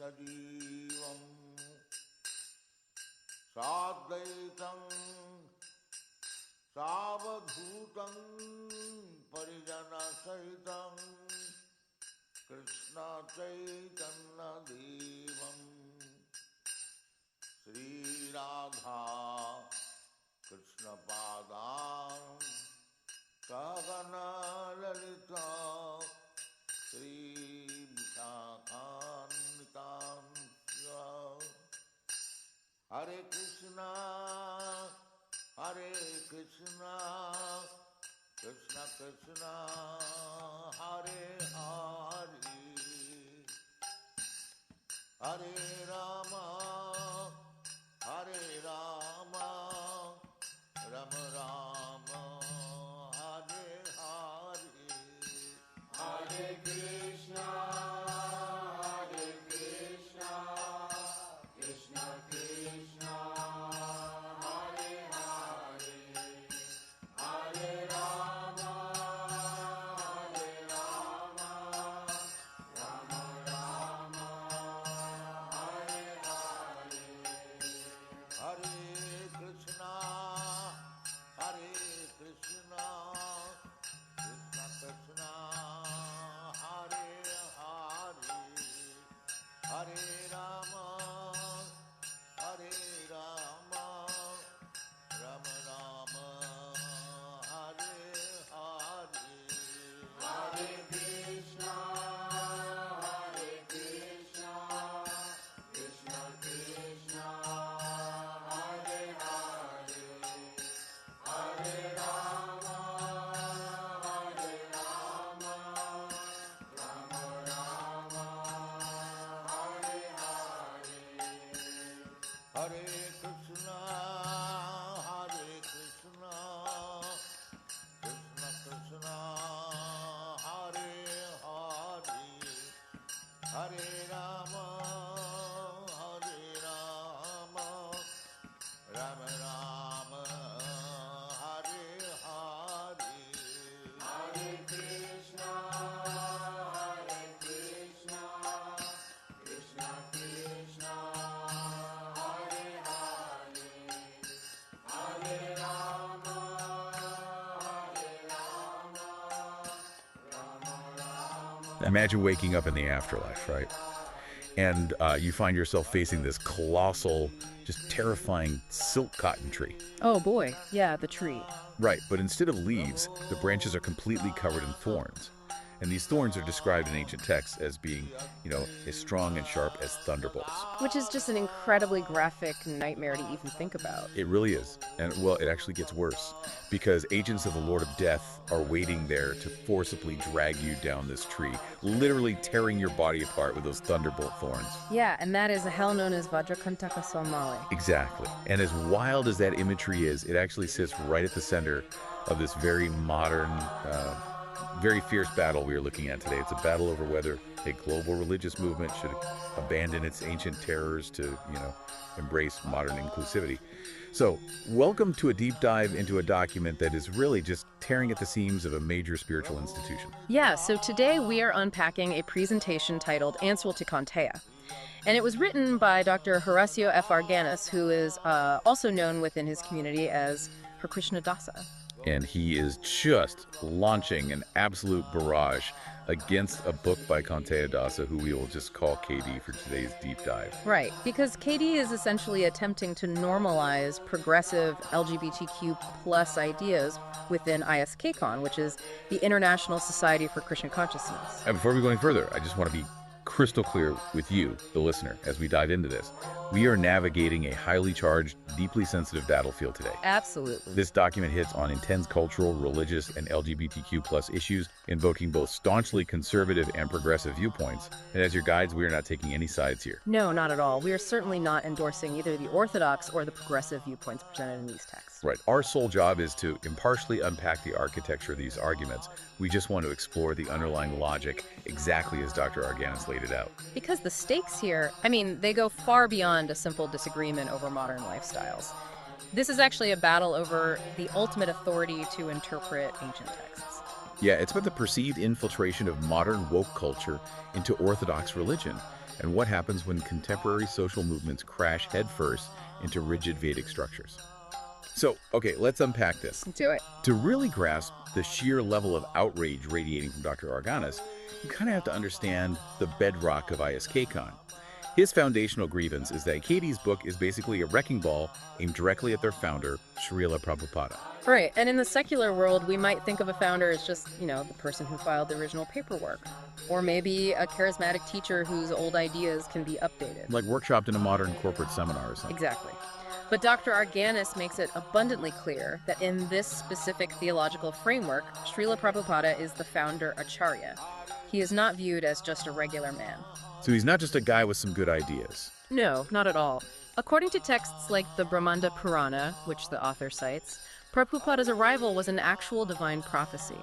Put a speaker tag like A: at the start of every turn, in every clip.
A: sajivam sadvaitam savadhutam parijana sahitam Krishna Chaitanya Devam Sri Radha Krishna Padam Sagana Lalita Sri Vishakhan Hare Krishna Krishna Krishna Hare Hare Hare Rama Rama Rama Hare Hare Hare Krishna Krishna Krishna Hare Hare Hare Rama Rama Rama Hare Hare Hare Krishna Krishna Krishna Hare Hare Hare Rama Rama Rama Hare Hare Hare Krishna Krishna Krishna Hare Hare Hare Rama Rama Rama Hare Hare Hare Krishna Krishna Krishna Hare Hare Hare Rama Rama Rama Hare Hare Hare Krishna Krishna Krishna Hare Hare Hare Rama Rama Rama.
B: Imagine waking up in the afterlife, right? And you find yourself facing this colossal, just terrifying silk cotton tree.
C: Oh boy, yeah, the tree.
B: Right, but instead of leaves, the branches are completely covered in thorns. And these thorns are described in ancient texts as being, as strong and sharp as thunderbolts.
C: Which is just an incredibly graphic nightmare to even think about.
B: It really is. And, well, it actually gets worse, because agents of the Lord of Death are waiting there to forcibly drag you down this tree, literally tearing your body apart with those thunderbolt thorns.
C: Yeah, and that is a hell known as Vajrakantaka Somali.
B: Exactly. And as wild as that imagery is, it actually sits right at the center of this very modern, very fierce battle we are looking at today. It's a battle over whether a global religious movement should abandon its ancient terrors to, embrace modern inclusivity. So, welcome to a deep dive into a document that is really just tearing at the seams of a major spiritual institution.
C: Yeah, so today we are unpacking a presentation titled Answer to Kaunteya. And it was written by Dr. Horacio Arganis, who is also known within his community as Hare Krishna Dasa.
B: And he is just launching an absolute barrage against a book by Kaunteya Dasa, who we will just call KD for today's deep dive.
C: Right, because KD is essentially attempting to normalize progressive LGBTQ plus ideas within ISKCON, which is the International Society for Christian Consciousness.
B: And before we go any further, I just want to be crystal clear with you, the listener, as we dive into this. We are navigating a highly charged, deeply sensitive battlefield today.
C: Absolutely.
B: This document hits on intense cultural, religious, and LGBTQ plus issues, invoking both staunchly conservative and progressive viewpoints. And as your guides, we are not taking any sides here.
C: No, not at all. We are certainly not endorsing either the orthodox or the progressive viewpoints presented in these texts.
B: Right. Our sole job is to impartially unpack the architecture of these arguments. We just want to explore the underlying logic exactly as Dr. Arganis laid it out.
C: Because the stakes here, they go far beyond a simple disagreement over modern lifestyles. This is actually a battle over the ultimate authority to interpret ancient texts.
B: Yeah, it's about the perceived infiltration of modern woke culture into Orthodox religion, and what happens when contemporary social movements crash headfirst into rigid Vedic structures. So, okay, let's unpack this.
C: Do it.
B: To really grasp the sheer level of outrage radiating from Dr. Arganis, you kind of have to understand the bedrock of ISKCON. His foundational grievance is that KD's book is basically a wrecking ball aimed directly at their founder, Srila Prabhupada.
C: Right, and in the secular world, we might think of a founder as just, the person who filed the original paperwork. Or maybe a charismatic teacher whose old ideas can be updated.
B: Like workshopped in a modern corporate seminar or something.
C: Exactly. But Dr. Arganis makes it abundantly clear that in this specific theological framework, Srila Prabhupada is the founder acharya. He is not viewed as just a regular man.
B: So he's not just a guy with some good ideas.
C: No, not at all. According to texts like the Bhagavata Purana, which the author cites, Prabhupada's arrival was an actual divine prophecy.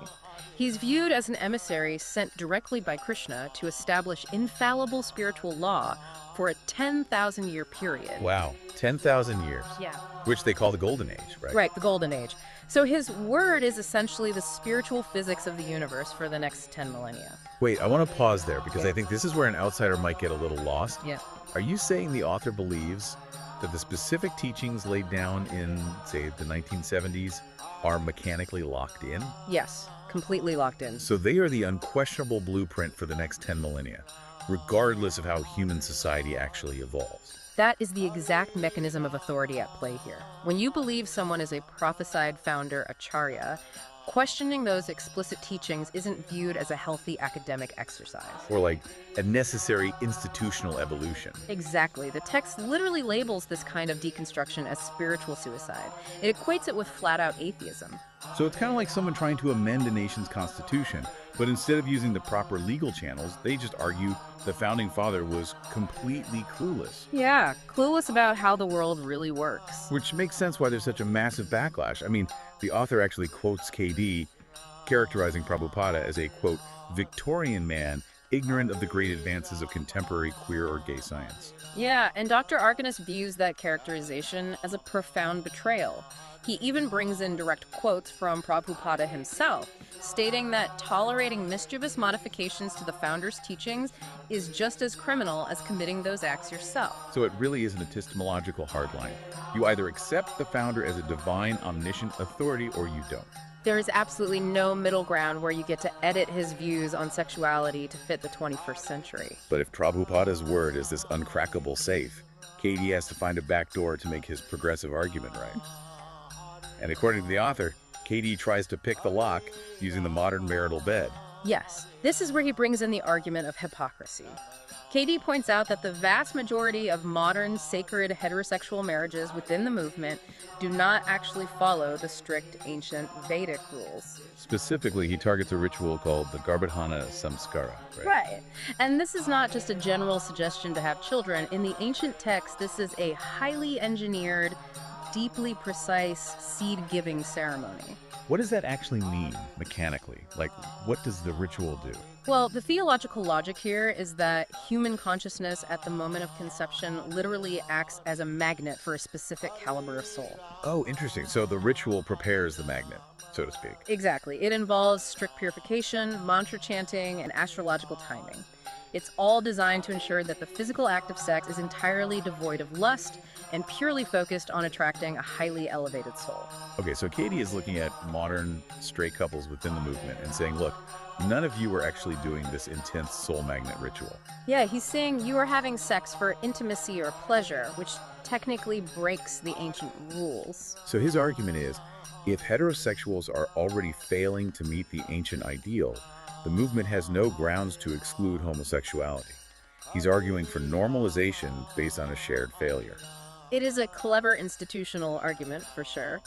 C: He's viewed as an emissary sent directly by Krishna to establish infallible spiritual law for a 10,000-year period.
B: Wow, 10,000 years.
C: Yeah.
B: Which they call the Golden Age, right?
C: Right, the Golden Age. So his word is essentially the spiritual physics of the universe for the next 10 millennia.
B: Wait, I want to pause there because I think this is where an outsider might get a little lost.
C: Yeah.
B: Are you saying the author believes that the specific teachings laid down in, say, the 1970s are mechanically locked in?
C: Yes, completely locked in.
B: So they are the unquestionable blueprint for the next 10 millennia, regardless of how human society actually evolves.
C: That is the exact mechanism of authority at play here. When you believe someone is a prophesied founder acharya, questioning those explicit teachings isn't viewed as a healthy academic exercise.
B: Or like a necessary institutional evolution.
C: Exactly. The text literally labels this kind of deconstruction as spiritual suicide. It equates it with flat-out atheism.
B: So it's kind of like someone trying to amend a nation's constitution, but instead of using the proper legal channels, they just argue the founding father was completely clueless.
C: Yeah, clueless about how the world really works.
B: Which makes sense why there's such a massive backlash. I mean, the author actually quotes KD, characterizing Prabhupada as a, quote, Victorian man ignorant of the great advances of contemporary queer or gay science.
C: Yeah, and Dr. Arganis views that characterization as a profound betrayal. He even brings in direct quotes from Prabhupada himself, stating that tolerating mischievous modifications to the founder's teachings is just as criminal as committing those acts yourself.
B: So it really is an epistemological hardline. You either accept the founder as a divine, omniscient authority or you don't.
C: There is absolutely no middle ground where you get to edit his views on sexuality to fit the 21st century.
B: But if Prabhupada's word is this uncrackable safe, KD has to find a backdoor to make his progressive argument right. And according to the author, KD tries to pick the lock using the modern marital bed.
C: Yes, this is where he brings in the argument of hypocrisy. KD points out that the vast majority of modern sacred heterosexual marriages within the movement do not actually follow the strict ancient Vedic rules.
B: Specifically, he targets a ritual called the Garbhadhana Samskara.
C: Right. And this is not just a general suggestion to have children. In the ancient text, this is a highly engineered, deeply precise seed-giving ceremony.
B: What does that actually mean, mechanically? Like, what does the ritual do?
C: Well, the theological logic here is that human consciousness at the moment of conception literally acts as a magnet for a specific caliber of soul.
B: Oh, interesting. So the ritual prepares the magnet, so to speak.
C: Exactly. It involves strict purification, mantra chanting, and astrological timing. It's all designed to ensure that the physical act of sex is entirely devoid of lust and purely focused on attracting a highly elevated soul.
B: Okay, so Katie is looking at modern straight couples within the movement and saying, look, none of you are actually doing this intense soul magnet ritual.
C: Yeah, he's saying you are having sex for intimacy or pleasure, which technically breaks the ancient rules.
B: So his argument is, if heterosexuals are already failing to meet the ancient ideal, the movement has no grounds to exclude homosexuality. He's arguing for normalization based on a shared failure.
C: It is a clever institutional argument, for sure.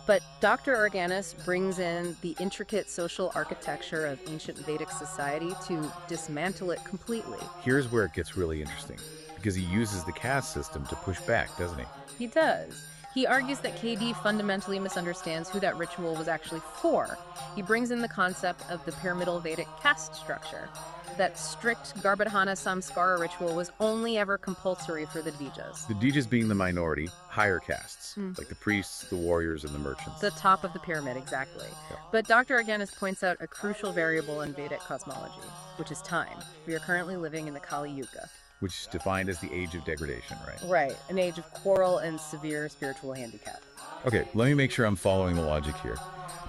C: But Dr. Arganis brings in the intricate social architecture of ancient Vedic society to dismantle it completely.
B: Here's where it gets really interesting, because he uses the caste system to push back, doesn't he?
C: He does. He argues that KD fundamentally misunderstands who that ritual was actually for. He brings in the concept of the pyramidal Vedic caste structure. that strict Garbhadhana Samskara ritual was only ever compulsory for the Dvijas.
B: The Dvijas being the minority, higher castes, like the priests, the warriors, and the merchants.
C: The top of the pyramid, exactly.
B: Yeah.
C: But Dr. Arganis points out a crucial variable in Vedic cosmology, which is time. We are currently living in the Kali Yuga.
B: Which is defined as the age of degradation, right?
C: Right, an age of quarrel and severe spiritual handicap.
B: Okay, let me make sure I'm following the logic here.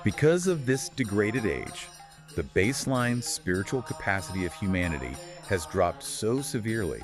B: Because of this degraded age, the baseline spiritual capacity of humanity has dropped so severely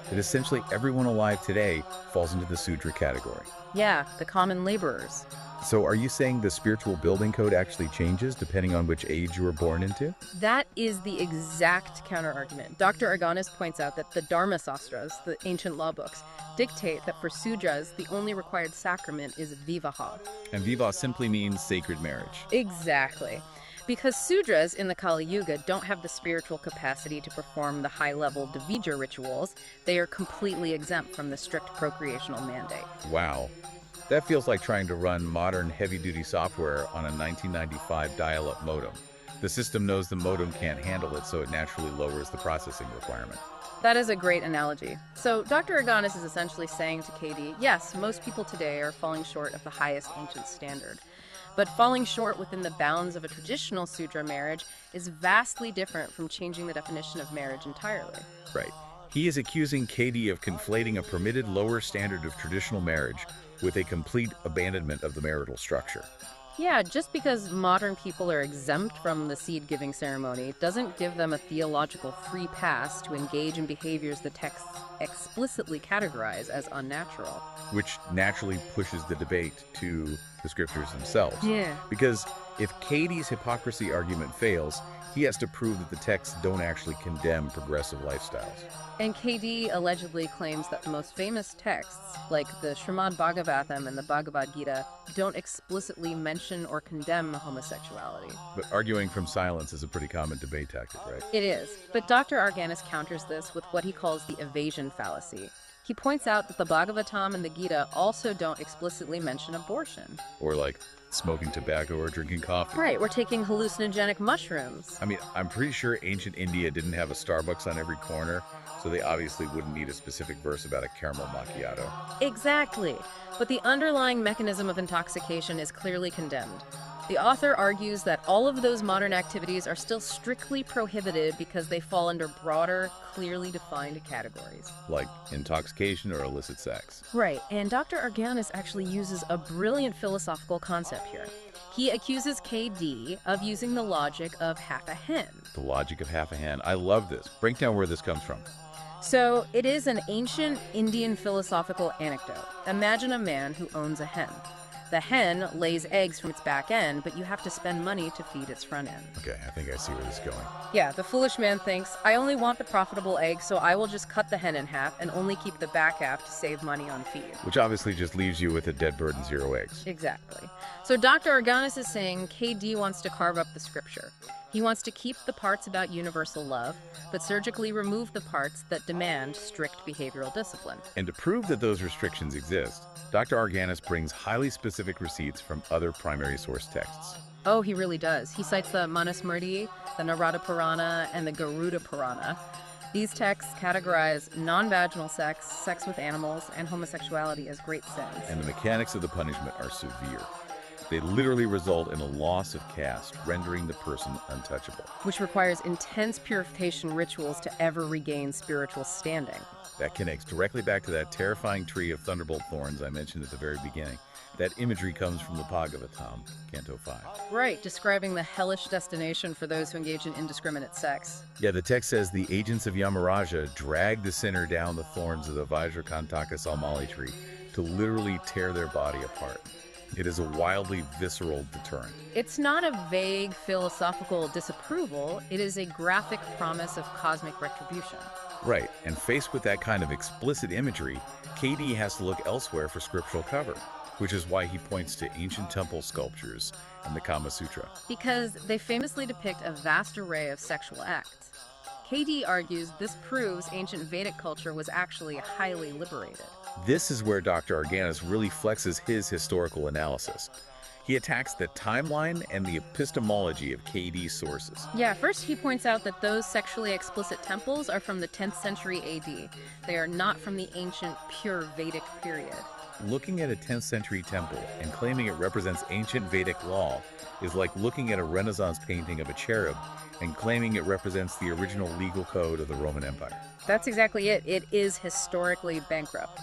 B: that essentially everyone alive today falls into the Sudra category.
C: Yeah, the common laborers.
B: So are you saying the spiritual building code actually changes depending on which age you were born into?
C: That is the exact counter-argument. Dr. Arganis points out that the Dharma Sastras, the ancient law books, dictate that for Sudras, the only required sacrament is vivaha.
B: And vivaha simply means sacred marriage.
C: Exactly. Because Sudras in the Kali Yuga don't have the spiritual capacity to perform the high-level Devija rituals, they are completely exempt from the strict procreational mandate.
B: Wow. That feels like trying to run modern heavy-duty software on a 1995 dial-up modem. The system knows the modem can't handle it, so it naturally lowers the processing requirement.
C: That is a great analogy. So Dr. Arganis is essentially saying to KD, yes, most people today are falling short of the highest ancient standard. But falling short within the bounds of a traditional Sudra marriage is vastly different from changing the definition of marriage entirely.
B: Right. He is accusing KD of conflating a permitted lower standard of traditional marriage with a complete abandonment of the marital structure.
C: Yeah, just because modern people are exempt from the seed-giving ceremony doesn't give them a theological free pass to engage in behaviors the texts explicitly categorize as unnatural.
B: Which naturally pushes the debate to the scriptures themselves.
C: Yeah.
B: Because if KD's hypocrisy argument fails, he has to prove that the texts don't actually condemn progressive lifestyles.
C: And KD allegedly claims that the most famous texts, like the Srimad Bhagavatam and the Bhagavad Gita, don't explicitly mention or condemn homosexuality.
B: But arguing from silence is a pretty common debate tactic, right?
C: It is. But Dr. Arganis counters this with what he calls the evasion fallacy. He points out that the Bhagavatam and the Gita also don't explicitly mention abortion.
B: Or like smoking tobacco or drinking coffee.
C: Right, we're taking hallucinogenic mushrooms.
B: I mean, I'm pretty sure ancient India didn't have a Starbucks on every corner, so they obviously wouldn't need a specific verse about a caramel macchiato.
C: Exactly. But the underlying mechanism of intoxication is clearly condemned. The author argues that all of those modern activities are still strictly prohibited because they fall under broader, clearly defined categories.
B: Like intoxication or illicit sex.
C: Right, and Dr. Arganis actually uses a brilliant philosophical concept here. He accuses KD of using the logic of half a hen.
B: The logic of half a hen. I love this. Break down where this comes from.
C: So, it is an ancient Indian philosophical anecdote. Imagine a man who owns a hen. The hen lays eggs from its back end, but you have to spend money to feed its front end.
B: Okay, I think I see where this is going.
C: Yeah, the foolish man thinks, I only want the profitable egg, so I will just cut the hen in half and only keep the back half to save money on feed.
B: Which obviously just leaves you with a dead bird and 0 eggs.
C: Exactly. So Dr. Arganis is saying KD wants to carve up the scripture. He wants to keep the parts about universal love, but surgically remove the parts that demand strict behavioral discipline.
B: And to prove that those restrictions exist, Dr. Arganis brings highly specific receipts from other primary source texts.
C: Oh, he really does. He cites the Manu Smriti, the Narada Purana, and the Garuda Purana. These texts categorize non-vaginal sex, sex with animals, and homosexuality as great sins.
B: And the mechanics of the punishment are severe. They literally result in a loss of caste, rendering the person untouchable.
C: Which requires intense purification rituals to ever regain spiritual standing.
B: That connects directly back to that terrifying tree of thunderbolt thorns I mentioned at the very beginning. That imagery comes from the Bhagavatam, Canto 5.
C: Right, describing the hellish destination for those who engage in indiscriminate sex.
B: Yeah, the text says the agents of Yamaraja drag the sinner down the thorns of the Vajrakantaka Salmali tree to literally tear their body apart. It is a wildly visceral deterrent.
C: It's not a vague philosophical disapproval, it is a graphic promise of cosmic retribution.
B: Right, and faced with that kind of explicit imagery, KD has to look elsewhere for scriptural cover, which is why he points to ancient temple sculptures and the Kama Sutra.
C: Because they famously depict a vast array of sexual acts. KD argues this proves ancient Vedic culture was actually highly liberated.
B: This is where Dr. Arganis really flexes his historical analysis. He attacks the timeline and the epistemology of KD sources.
C: Yeah, first he points out that those sexually explicit temples are from the 10th century AD. They are not from the ancient, pure Vedic period.
B: Looking at a 10th century temple and claiming it represents ancient Vedic law is like looking at a Renaissance painting of a cherub and claiming it represents the original legal code of the Roman Empire.
C: That's exactly it. It is historically bankrupt.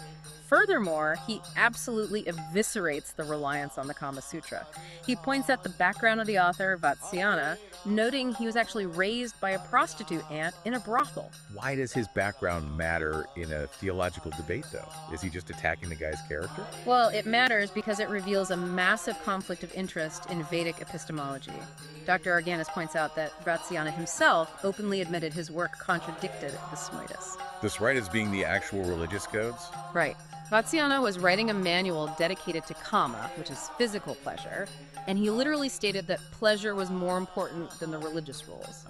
C: Furthermore, he absolutely eviscerates the reliance on the Kama Sutra. He points out the background of the author, Vatsyayana, noting he was actually raised by a prostitute aunt in a brothel.
B: Why does his background matter in a theological debate, though? Is he just attacking the guy's character?
C: Well, it matters because it reveals a massive conflict of interest in Vedic epistemology. Dr. Arganis points out that Vatsyayana himself openly admitted his work contradicted the Smritis.
B: The Smritis being the actual religious codes?
C: Right. Vatsyayana was writing a manual dedicated to kama, which is physical pleasure, and he literally stated that pleasure was more important than the religious rules.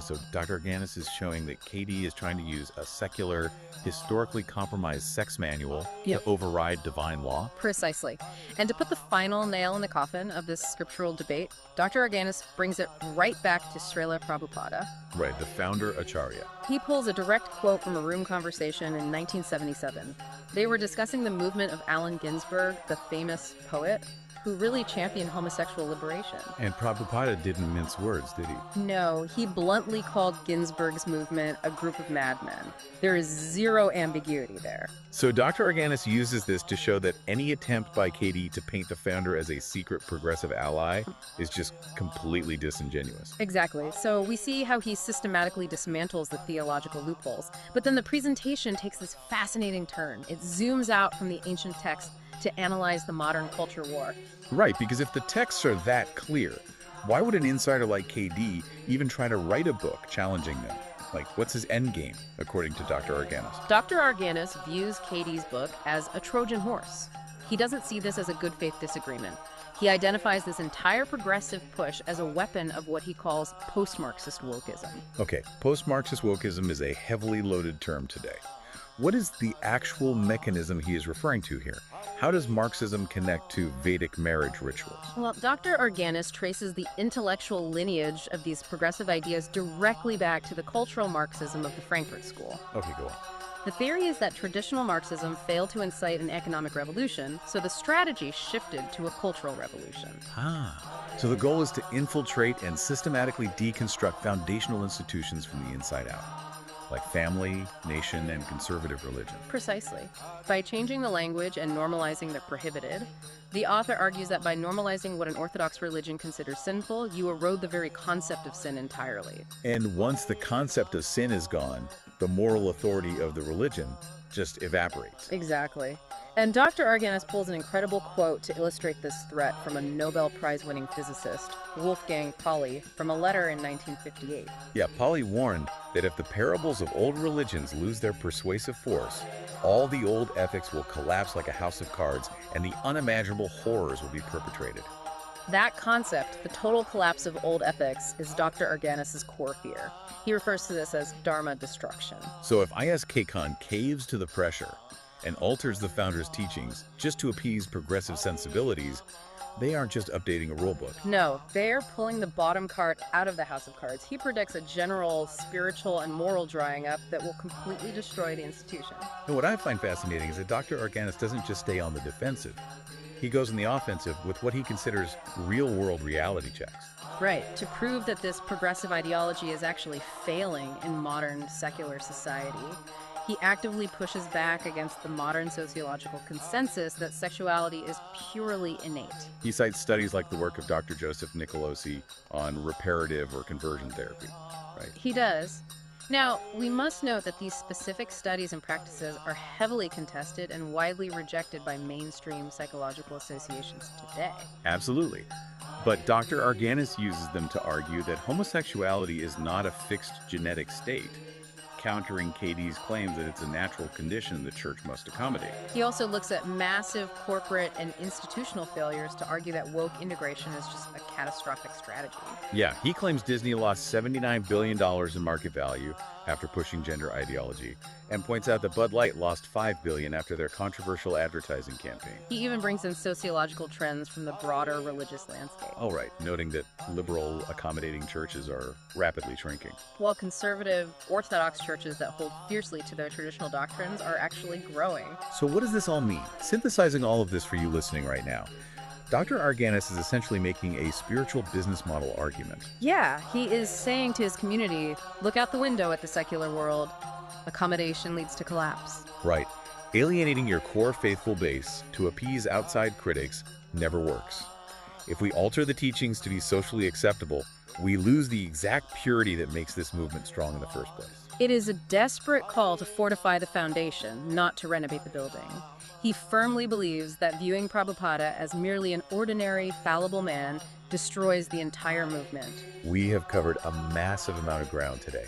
B: So Dr. Arganis is showing that KD is trying to use a secular, historically compromised sex manual to override divine law?
C: Precisely. And to put the final nail in the coffin of this scriptural debate, Dr. Arganis brings it right back to Srila Prabhupada.
B: Right, the founder Acharya.
C: He pulls a direct quote from a room conversation in 1977. They were discussing the movement of Allen Ginsberg, the famous poet, who really championed homosexual liberation.
B: And Prabhupada didn't mince words, did he?
C: No, he bluntly called Ginsberg's movement a group of madmen. There is zero ambiguity there.
B: So Dr. Arganis uses this to show that any attempt by KD to paint the founder as a secret progressive ally is just completely disingenuous.
C: Exactly. So we see how he systematically dismantles the theological loopholes. But then the presentation takes this fascinating turn. It zooms out from the ancient text to analyze the modern culture war.
B: Right, because if the texts are that clear, why would an insider like KD even try to write a book challenging them? Like, what's his end game, according to Dr. Arganis?
C: Dr. Arganis views KD's book as a Trojan horse. He doesn't see this as a good faith disagreement. He identifies this entire progressive push as a weapon of what he calls post-Marxist wokeism.
B: Okay, post-Marxist wokeism is a heavily loaded term today. What is the actual mechanism he is referring to here? How does Marxism connect to Vedic marriage rituals?
C: Well, Dr. Arganis traces the intellectual lineage of these progressive ideas directly back to the cultural Marxism of the Frankfurt School.
B: Okay, go on.
C: The theory is that traditional Marxism failed to incite an economic revolution, so the strategy shifted to a cultural revolution.
B: So the goal is to infiltrate and systematically deconstruct foundational institutions from the inside out, like family, nation, and conservative religion.
C: Precisely. By changing the language and normalizing the prohibited, the author argues that by normalizing what an Orthodox religion considers sinful, you erode the very concept of sin entirely.
B: And once the concept of sin is gone, the moral authority of the religion just evaporates.
C: Exactly. And Dr. Arganis pulls an incredible quote to illustrate this threat from a Nobel Prize-winning physicist, Wolfgang Pauli, from a letter in 1958.
B: Yeah, Pauli warned that if the parables of old religions lose their persuasive force, all the old ethics will collapse like a house of cards, and the unimaginable horrors will be perpetrated.
C: That concept, the total collapse of old ethics, is Dr. Arganis' core fear. He refers to this as Dharma destruction.
B: So if ISKCON caves to the pressure and alters the founder's teachings just to appease progressive sensibilities, they aren't just updating a rulebook.
C: No, they're pulling the bottom cart out of the house of cards. He predicts a general spiritual and moral drying up that will completely destroy the institution.
B: And what I find fascinating is that Dr. Arganis doesn't just stay on the defensive. He goes on the offensive with what he considers real-world reality checks.
C: Right, to prove that this progressive ideology is actually failing in modern secular society. He actively pushes back against the modern sociological consensus that sexuality is purely innate.
B: He cites studies like the work of Dr. Joseph Nicolosi on reparative or conversion therapy, right?
C: He does. Now, we must note that these specific studies and practices are heavily contested and widely rejected by mainstream psychological associations today.
B: Absolutely. But Dr. Arganis uses them to argue that homosexuality is not a fixed genetic state, countering KD's claims that it's a natural condition the church must accommodate.
C: He also looks at massive corporate and institutional failures to argue that woke integration is just a catastrophic strategy.
B: Yeah, he claims Disney lost $79 billion in market value after pushing gender ideology, and points out that Bud Light lost $5 billion after their controversial advertising campaign.
C: He even brings in sociological trends from the broader religious landscape.
B: All right, noting that liberal, accommodating churches are rapidly shrinking.
C: While conservative, Orthodox churches that hold fiercely to their traditional doctrines are actually growing.
B: So what does this all mean? Synthesizing all of this for you listening right now, Dr. Arganis is essentially making a spiritual business model argument.
C: Yeah, he is saying to his community, look out the window at the secular world. Accommodation leads to collapse.
B: Right. Alienating your core faithful base to appease outside critics never works. If we alter the teachings to be socially acceptable, we lose the exact purity that makes this movement strong in the first place.
C: It is a desperate call to fortify the foundation, not to renovate the building. He firmly believes that viewing Prabhupada as merely an ordinary, fallible man destroys the entire movement.
B: We have covered a massive amount of ground today.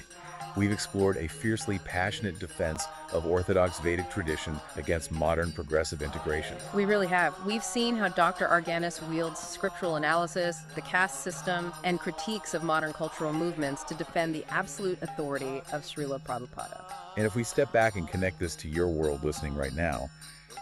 B: We've explored a fiercely passionate defense of Orthodox Vedic tradition against modern progressive integration.
C: We really have. We've seen how Dr. Arganis wields scriptural analysis, the caste system, and critiques of modern cultural movements to defend the absolute authority of Srila Prabhupada.
B: And if we step back and connect this to your world listening right now,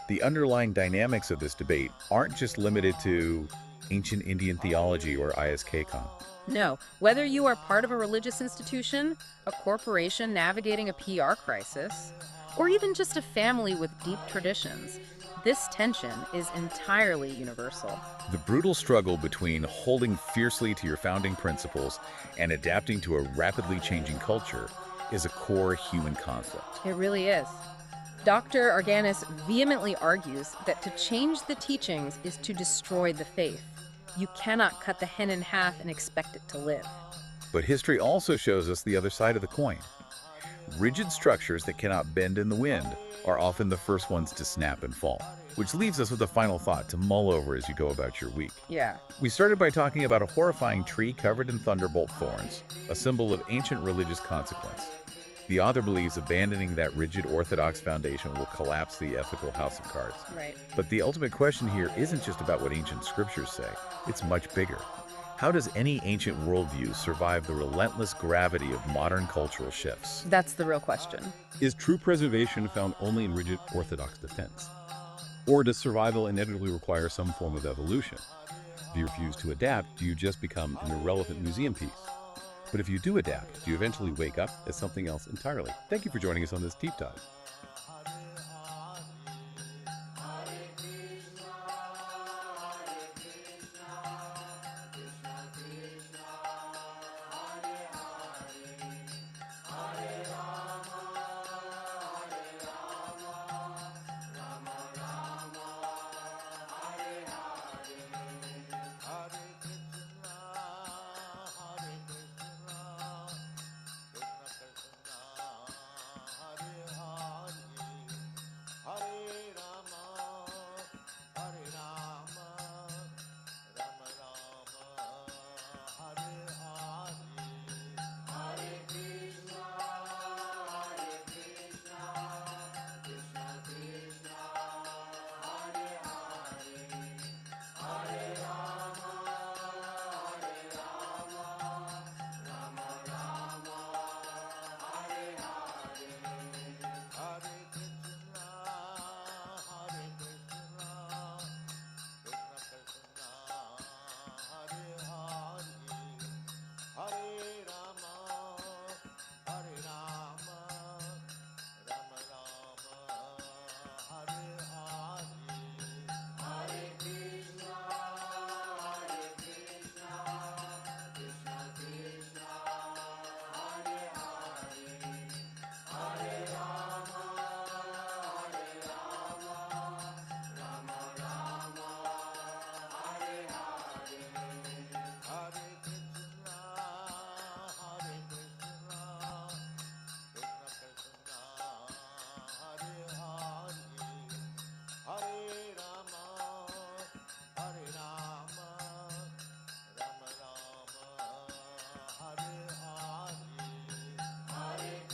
B: the underlying dynamics of this debate aren't just limited to ancient Indian theology or ISKCON.
C: No, whether you are part of a religious institution, a corporation navigating a PR crisis, or even just a family with deep traditions, this tension is entirely universal.
B: The brutal struggle between holding fiercely to your founding principles and adapting to a rapidly changing culture is a core human conflict.
C: It really is. Dr. Arganis vehemently argues that to change the teachings is to destroy the faith. You cannot cut the hen in half and expect it to live.
B: But history also shows us the other side of the coin. Rigid structures that cannot bend in the wind are often the first ones to snap and fall, which leaves us with a final thought to mull over as you go about your week.
C: Yeah.
B: We started by talking about a horrifying tree covered in thunderbolt thorns, a symbol of ancient religious consequence. The author believes abandoning that rigid orthodox foundation will collapse the ethical house of cards.
C: Right.
B: But the ultimate question here isn't just about what ancient scriptures say. It's much bigger. How does any ancient worldview survive the relentless gravity of modern cultural shifts?
C: That's the real question.
D: Is true preservation found only in rigid orthodox defense? Or does survival inevitably require some form of evolution? If you refuse to adapt, do you just become an irrelevant museum piece? But if you do adapt, do you eventually wake up as something else entirely? Thank you for joining us on this deep dive.